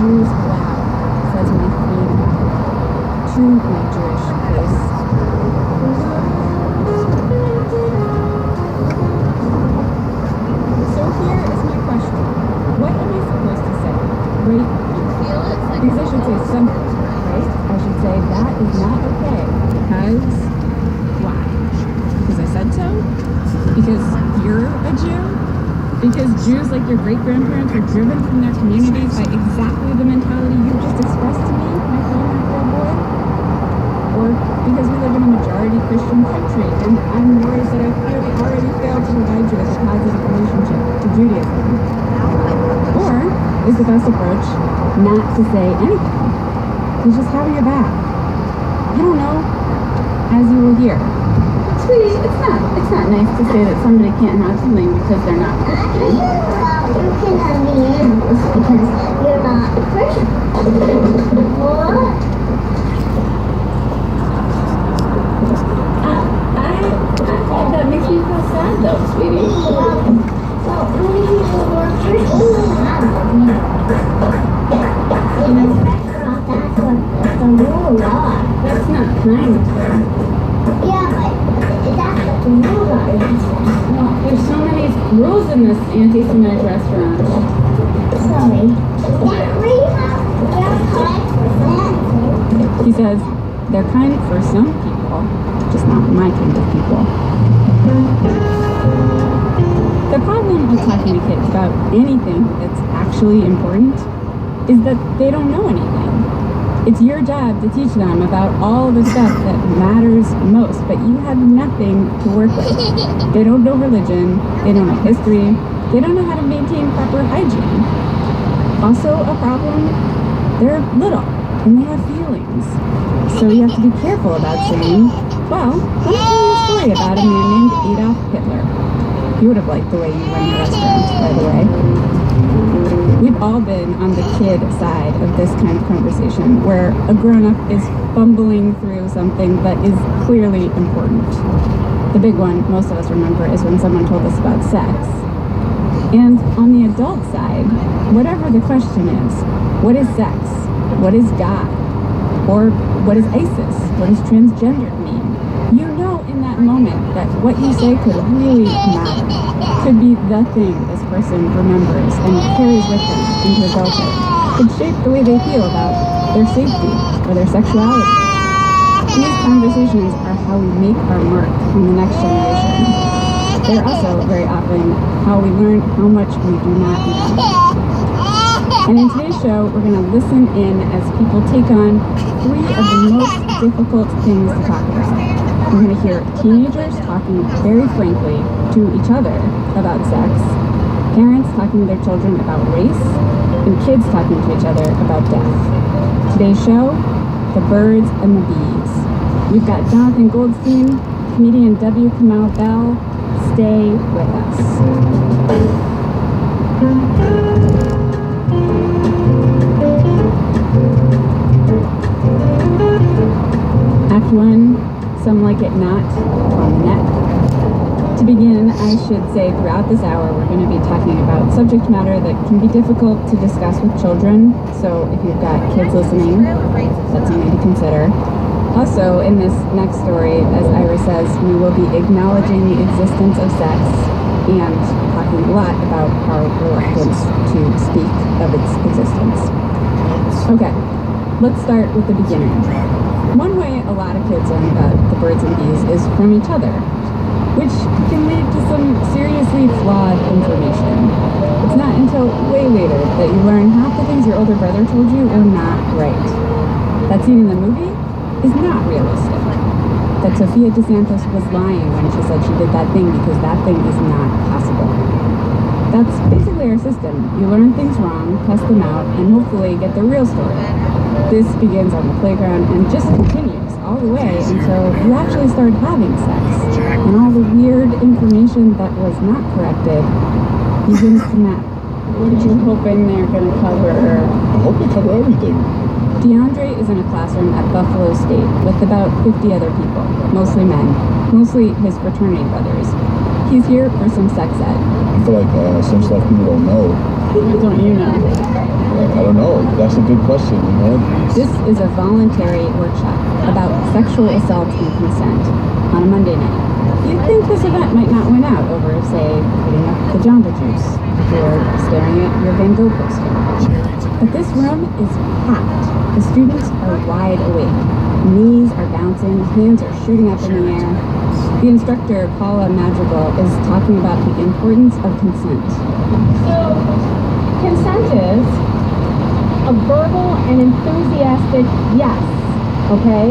Jews allowed, says my friend, to my Jewish place. So here is my question. What am I supposed to say? Right here. Because I should say something, right? I should say that is not okay. Because why? Because I said so? Because you're a Jew? Because Jews, like your great-grandparents, were driven from their communities by exactly the mentality you just expressed to me, my 4-year-old boy? Or because we live in a majority Christian country and I'm worried that I've clearly already failed to provide you with a positive relationship to Judaism? Or is the best approach not to say anything? To just have your back? I don't know, as you will hear. Sweetie, it's not nice to say that somebody can't have something because they're not Christian. You can have the animals because you're not Christian. What? That makes me feel sad though, sweetie. Well, only people who are Christian have that's what the rules are. That's not kind. Yeah, but that's what the rules are. Well, there's so many rules in this anti-Semitic restaurant. Sorry. We have kind for that. He says, they're kind for some people, just not my kind of people. The problem with talking to kids about anything that's actually important is that they don't know anything. It's your job to teach them about all the stuff that matters most, but you have nothing to work with. They don't know religion, they don't know history, they don't know how to maintain proper hygiene. Also a problem, they're little and they have feelings. So you have to be careful about saying, well, let me tell you a story about a man named Adolf Hitler. He would have liked the way you run your restaurant, by the way. We've all been on the kid side of this kind of conversation where a grown-up is fumbling through something that is clearly important. The big one most of us remember is when someone told us about sex. And on the adult side, whatever the question is, what is sex? What is God? Or what is ISIS? What does transgendered mean? You know in that moment that what you say could really matter. Could be the thing this person remembers and carries with them into adulthood. Could shape the way they feel about their safety or their sexuality. These conversations are how we make our mark on the next generation. They're also very often how we learn how much we do not know. And in today's show, we're going to listen in as people take on 3 of the most difficult things to talk about. We're going to hear teenagers talking very frankly to each other about sex, parents talking to their children about race, and kids talking to each other about death. Today's show, the birds and the bees. We've got Jonathan Goldstein, comedian W. Kamau Bell. Stay with us. Act 1, Some Like It Not, on the net. To begin, I should say throughout this hour we're going to be talking about subject matter that can be difficult to discuss with children, so if you've got kids listening, that's something to consider. Also, in this next story, as Ira says, we will be acknowledging the existence of sex and talking a lot about our reluctance to speak of its existence. Okay, let's start with the beginning. One way a lot of kids learn about the birds and bees is from each other, which can lead to some seriously flawed information. It's not until way later that you learn half the things your older brother told you were not right. That scene in the movie is not realistic. That Sophia DeSantos was lying when she said she did that thing because that thing is not possible. That's basically our system. You learn things wrong, test them out, and hopefully get the real story. This begins on the playground and just continues all the way until you actually start having sex. And all the weird information that was not corrected begins to matter. What are you hoping they're going to cover? I hope they cover everything. DeAndre is in a classroom at Buffalo State with about 50 other people, mostly men, mostly his fraternity brothers. He's here for some sex ed. I feel like some stuff people don't know What don't you know? I don't know. That's a good question, you know? This is a voluntary workshop about sexual assault and consent on a Monday night. You'd think this event might not win out over, say, putting up the Jamba Juice or staring at your Van Gogh poster. But this room is packed. The students are wide awake. Knees are bouncing, hands are shooting up in the air. The instructor, Paula Madrigal, is talking about the importance of consent. So, consent is a verbal and enthusiastic yes, okay?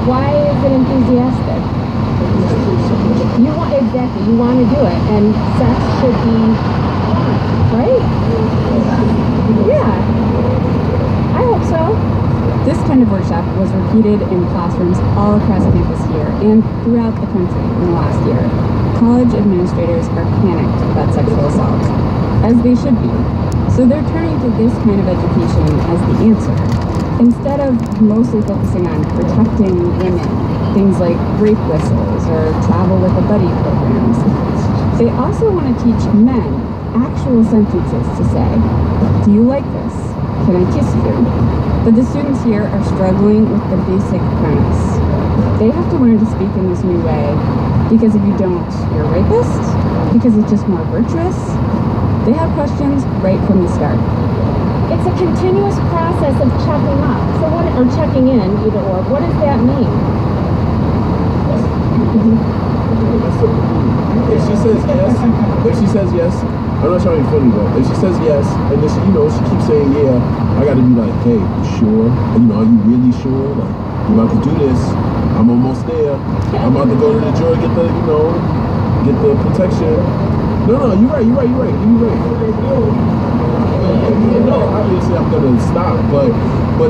Why is it enthusiastic? You want, exactly, you want to do it, and sex should be fun, right? Yeah, I hope so. This kind of workshop was repeated in classrooms all across campus here and throughout the country in the last year. College administrators are panicked about sexual assault, as they should be. So they're turning to this kind of education as the answer, instead of mostly focusing on protecting women, things like rape whistles or travel with a buddy programs. They also want to teach men actual sentences to say, "Do you like this? Can I kiss you?" But the students here are struggling with the basic premise. They have to learn to speak in this new way because if you don't, you're a rapist, because it's just more virtuous. They have questions right from the start. It's a continuous process of checking up. So what, or checking in, either or. What does that mean? If she says yes, I'm not trying to be funny though. If she says yes, and then she, you know, she keeps saying yeah, I gotta be like, hey, you sure? And, you know, are you really sure? Like, you about to do this? I'm almost there. I'm about to go to the jury, get the, you know, get the protection. No, you're right. No, obviously I'm gonna stop, but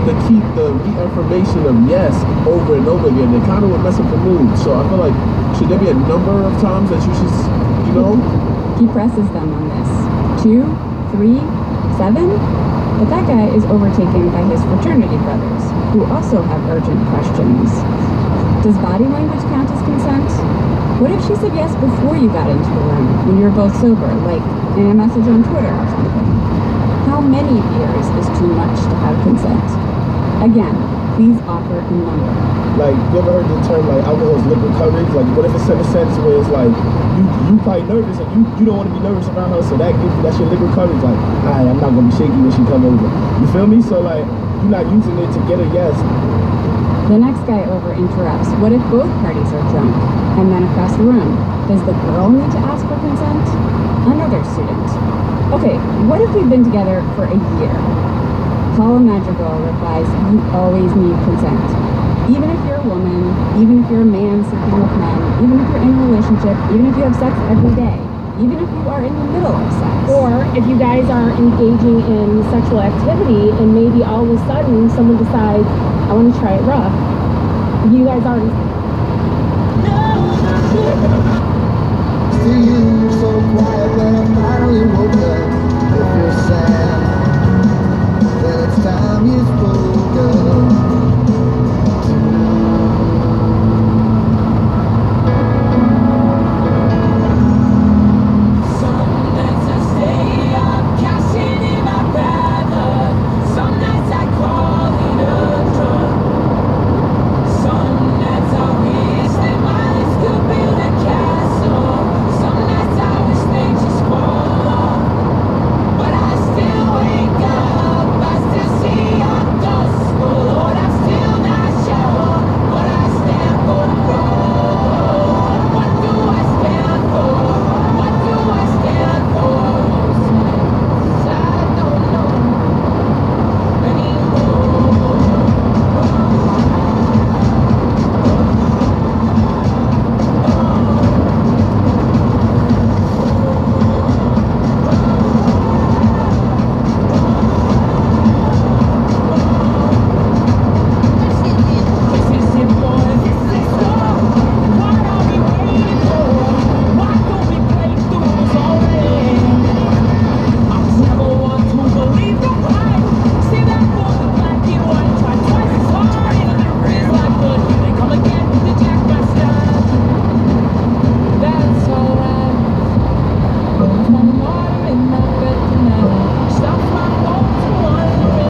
to keep the reaffirmation of yes over and over again, it kind of would mess up the mood. So I feel like, should there be a number of times that you should, you know? He presses them on this. 2, 3, 7? But that guy is overtaken by his fraternity brothers, who also have urgent questions. Does body language count as consent? What if she said yes before you got into the room, when you were both sober, like in a message on Twitter or something? How many beers is too much to have consent? Again, please offer a number. Like, you ever heard the term like alcohol's liquid courage? Like, what if it's in a sense where it's like you probably nervous and you don't want to be nervous around her, so that's your liquid courage. Like, alright, I'm not gonna be shaky when she come over. You feel me? So like, you're not using it to get a yes. The next guy over interrupts. What if both parties are drunk? And then across the room, does the girl need to ask for consent? Another student. Okay, what if we've been together for a year? Paula Madrigal replies, you always need consent. Even if you're a woman, even if you're a man sleeping with men, even if you're in a relationship, even if you have sex every day, even if you are in the middle of sex. Or if you guys are engaging in sexual activity and maybe all of a sudden someone decides, I want to try it rough. You guys already... See you so quiet when I finally woke up. If you're sad, then it's time you spoke.